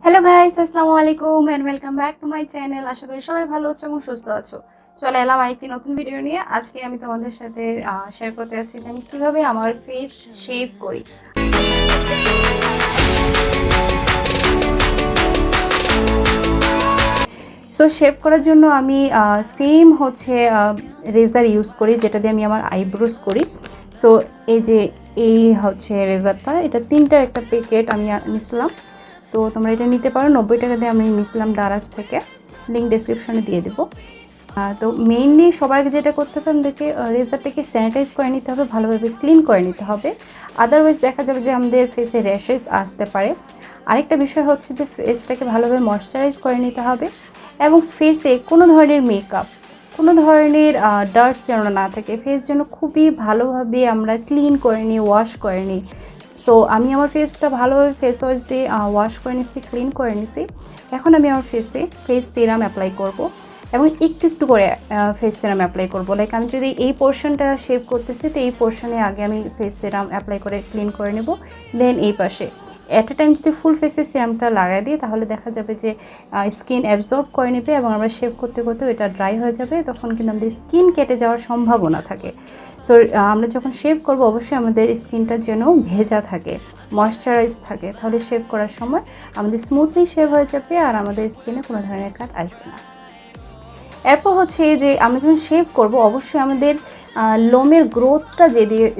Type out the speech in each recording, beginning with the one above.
Hello guys, আসসালামু আলাইকুম and welcome back to my channel. আশা করি সবাই ভালো আছো এবং সুস্থ আছো। চলে এলাম আরেকটি নতুন ভিডিও নিয়ে। আজকে আমি তোমাদের সাথে শেয়ার করতে যাচ্ছি যে আমি কীভাবে আমার ফেস শেভ করি। সো শেভ করার জন্য আমি সেম হচ্ছে রেজার ইউজ করি, যেটা দিয়ে আমি আমার আইব্রোস করি। সো এই হচ্ছে রেজারটা, এটা 3টার একটা প্যাকেট আমি নিছিলাম। তো তোমরা এটা নিতে পারো, 90 টাকা দিয়ে আমি নিয়েছিলাম দারাজ থেকে, লিঙ্ক ডেসক্রিপশনে দিয়ে দেবো। তো মেইনলি সবার আগে যেটা করতে হবে, আমাদেরকে রেজারটাকে স্যানিটাইজ করে নিতে হবে, ভালোভাবে ক্লিন করে নিতে হবে। আদারওয়াইজ দেখা যাবে যে আমাদের ফেসে র্যাশেস আসতে পারে। আরেকটা বিষয় হচ্ছে যে ফেসটাকে ভালোভাবে ময়শ্চারাইজ করে নিতে হবে এবং ফেসে কোনো ধরনের মেকআপ, কোনো ধরনের ডার্টস যেন না থাকে। ফেস যেন খুবই ভালোভাবে আমরা ক্লিন করে নিই, ওয়াশ করে নিই। সো আমি আমার ফেসটা ভালোভাবে ফেস ওয়াশ দিয়ে ওয়াশ করে নিচ্ছি, ক্লিন করে নিছি। এখন আমি আমার ফেসে ফেস সিরাম অ্যাপ্লাই করব এবং একটু একটু করে ফেস সিরাম অ্যাপ্লাই করব। লাইক আমি যদি এই পোর্শনটা শেভ করতেছি, তো এই পোর্শনে আগে আমি ফেস সিরাম অ্যাপ্লাই করে ক্লিন করে নেব। দেন এই পাশে অ্যাট এ টাইম যদি ফুল ফেসে সিরামটা লাগাই দিই, তাহলে দেখা যাবে যে স্কিন অ্যাবজর্ব করে নেবে এবং আমরা শেভ করতে করতেও এটা ড্রাই হয়ে যাবে। তখন কিন্তু আমাদের স্কিন কেটে যাওয়ার সম্ভাবনা থাকে। সো আমরা যখন শেভ করব, অবশ্যই আমাদের স্কিনটা যেন ভেজা থাকে, ময়শ্চারাইজ থাকে, তাহলে শেভ করার সময় আমাদের স্মুথলি শেভ হয়ে যাবে আর আমাদের স্কিনে কোনো ধরনের কাট আসবে না। এরপর হচ্ছে যে আমরা যখন শেভ করব, অবশ্যই আমাদের লোমের গ্রোথটা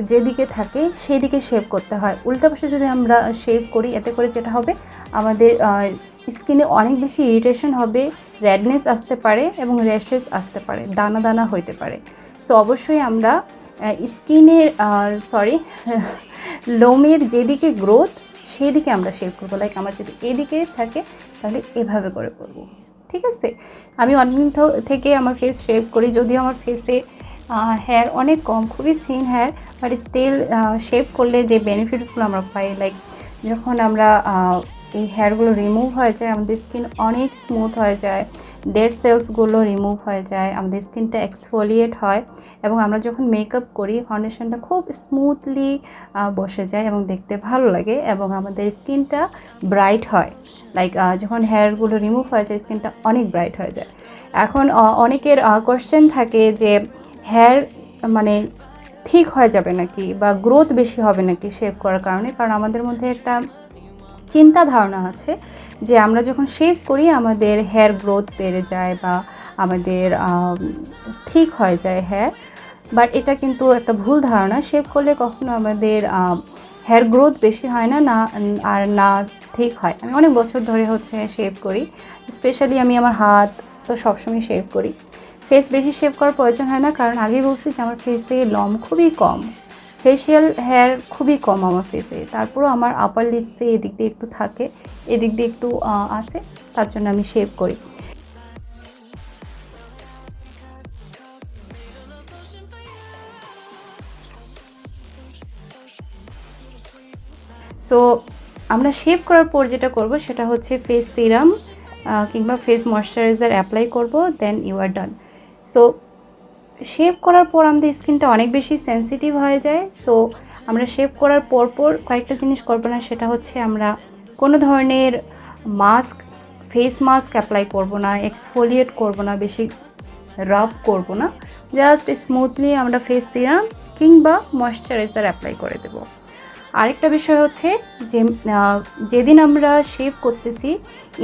যেদিকে থাকে সেই দিকে শেভ করতে হয়। উল্টা পাশে যদি আমরা শেভ করি, এতে করে যেটা হবে, আমাদের স্কিনে অনেক বেশি ইরিটেশন হবে, রেডনেস আসতে পারে এবং র্যাশেস আসতে পারে, দানা দানা হইতে পারে। সো অবশ্যই আমরা স্কিনের লোমের যেদিকে গ্রোথ সেই দিকে আমরা শেভ করবো। লাইক আমার যদি এদিকে থাকে তাহলে এভাবে করে করব, ঠিক আছে। আমি অনেকদিন থেকে আমার ফেস শেভ করি, যদিও আমার ফেসে হেয়ার অনেক কম, খুবই thin hair, but still shave করলে যে বেনিফিটসগুলো আমরা পাই, লাইক যখন আমরা এই হেয়ারগুলো রিমুভ হয়ে যায়, আমাদের স্কিন অনেক স্মুথ হয়ে যায়, ডেড সেলসগুলো রিমুভ হয়ে যায়, আমাদের স্কিনটা এক্সফোলিয়েট হয় এবং আমরা যখন মেকআপ করি ফাউন্ডেশনটা খুব স্মুথলি বসে যায় এবং দেখতে ভালো লাগে এবং আমাদের স্কিনটা ব্রাইট হয়। লাইক যখন হেয়ারগুলো রিমুভ হয়ে যায়, স্কিনটা অনেক ব্রাইট হয়ে যায়। এখন অনেকের কোয়েশ্চেন থাকে যে হেয়ার মানে ঠিক হয়ে যাবে নাকি বা গ্রোথ বেশি হবে নাকি শেভ করার কারণে। কারণ আমাদের মধ্যে একটা চিন্তা ধারণা আছে যে আমরা যখন শেভ করি আমাদের হেয়ার গ্রোথ বেড়ে যায় বা আমাদের ঠিক হয়ে যায় হেয়ার, বাট এটা কিন্তু একটা ভুল ধারণা। শেভ করলে কখনো আমাদের হেয়ার গ্রোথ বেশি হয় না, আর না ঠিক হয়। আমি অনেক বছর ধরে হচ্ছে শেভ করি, স্পেশালি আমি আমার হাত তো সবসময় শেভ করি। ফেস বেশি শেভ করার প্রয়োজন হয় না, কারণ আগেই বলছি যে আমার ফেস থেকে লম খুবই কম, ফেশিয়াল হেয়ার খুবই কম আমার ফেসে। তারপরও আমার আপার লিপসে এদিক দিয়ে একটু থাকে, এদিক দিয়ে একটু আসে, তার জন্য আমি শেভ করি। সো আমরা শেভ করার পর যেটা করব সেটা হচ্ছে ফেস সিরাম কিংবা ফেস ময়শ্চারাইজার অ্যাপ্লাই করব, then you are done. So shave করার পর আমাদের স্কিনটা অনেক বেশি সেন্সিটিভ হয়ে যায়। সো আমরা শেভ করার পর কয়েকটা জিনিস করবো না, সেটা হচ্ছে আমরা কোনো ধরনের মাস্ক, ফেস মাস্ক অ্যাপ্লাই করব না, এক্সফোলিয়েট করব না, বেশি রাব করব না। জাস্ট স্মুথলি আমরা ফেস সিরাম কিংবা ময়শ্চারাইজার অ্যাপ্লাই করে দেব। আরেকটা বিষয় হচ্ছে যে যেদিন আমরা শেভ করতেছি,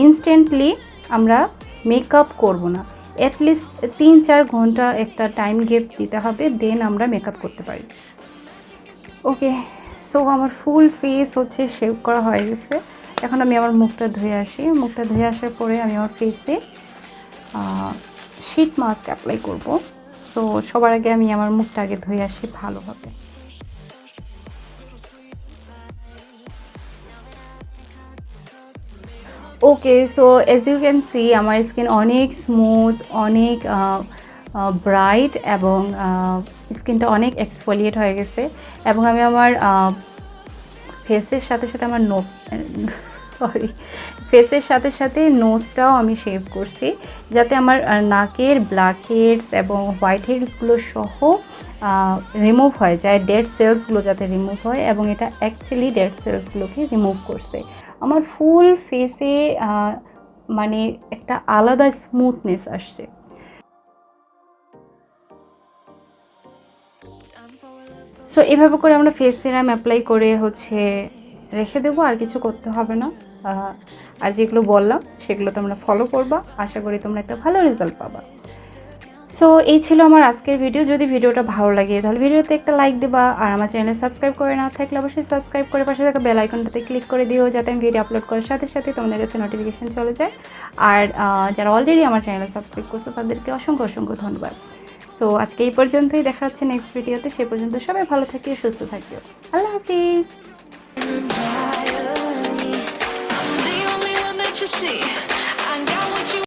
ইনস্ট্যান্টলি আমরা মেকআপ করব না, অ্যাটলিস্ট 3-4 ঘন্টা একটা টাইম গ্যাপ দিতে হবে, দেন আমরা মেকআপ করতে পারি। ওকে, সো আমার ফুল ফেস হচ্ছে শেভ করা হয়ে গেছে। এখন আমি আমার মুখটা ধুয়ে আসি। মুখটা ধুয়ে আসার পরে আমি আমার ফেসে শীট মাস্ক অ্যাপ্লাই করব। সো সবার আগে আমি আমার মুখটা আগে ধুয়ে আসি ভালোভাবে। Okay, so as you can see আমার স্কিন অনেক স্মুথ, অনেক ব্রাইট এবং স্কিনটা অনেক এক্সফোলিয়েট হয়ে গেছে। এবং আমি আমার ফেসের সাথে সাথে আমার ফেসের সাথে সাথে নোজটাও আমি শেভ করছি, যাতে আমার নাকের ব্ল্যাক হেডস এবং হোয়াইট হেডসগুলো সহ রিমুভ হয়ে যায়, ডেড সেলসগুলো যাতে রিমুভ হয়, এবং এটা অ্যাকচুয়ালি ডেড সেলসগুলোকে রিমুভ করছে। আমার ফুল ফেসে মানে একটা আলাদা স্মুথনেস আসছে। সো এভাবে করে আমরা ফেস সিরাম অ্যাপ্লাই করে হচ্ছে রেখে দেবো, আর কিছু করতে হবে না। আর যেগুলো বললাম সেগুলো তোমরা ফলো করবা, আশা করি তোমরা একটা ভালো রেজাল্ট পাবা। সো এই ছিল আমার আজকের ভিডিও। যদি ভিডিওটা ভালো লাগে তাহলে ভিডিওতে একটা লাইক দেবা, আর আমার চ্যানেল সাবস্ক্রাইব করে না থাকলে অবশ্যই সাবস্ক্রাইব করে পাশে থাকা বেল আইকনটাতে ক্লিক করে দিও, যাতে আমি ভিডিও আপলোড করার সাথে সাথে তোমাদের কাছে নোটিফিকেশন চলে যায়। আর যারা অলরেডি আমার চ্যানেল সাবস্ক্রাইব করছো তাদেরকে অসংখ্য অসংখ্য ধন্যবাদ। সো আজকে এই পর্যন্তই, দেখা হচ্ছে নেক্সট ভিডিওতে। সে পর্যন্ত সবাই ভালো থাকিও, সুস্থ থাকিও। আল্লাহ হাফিজ।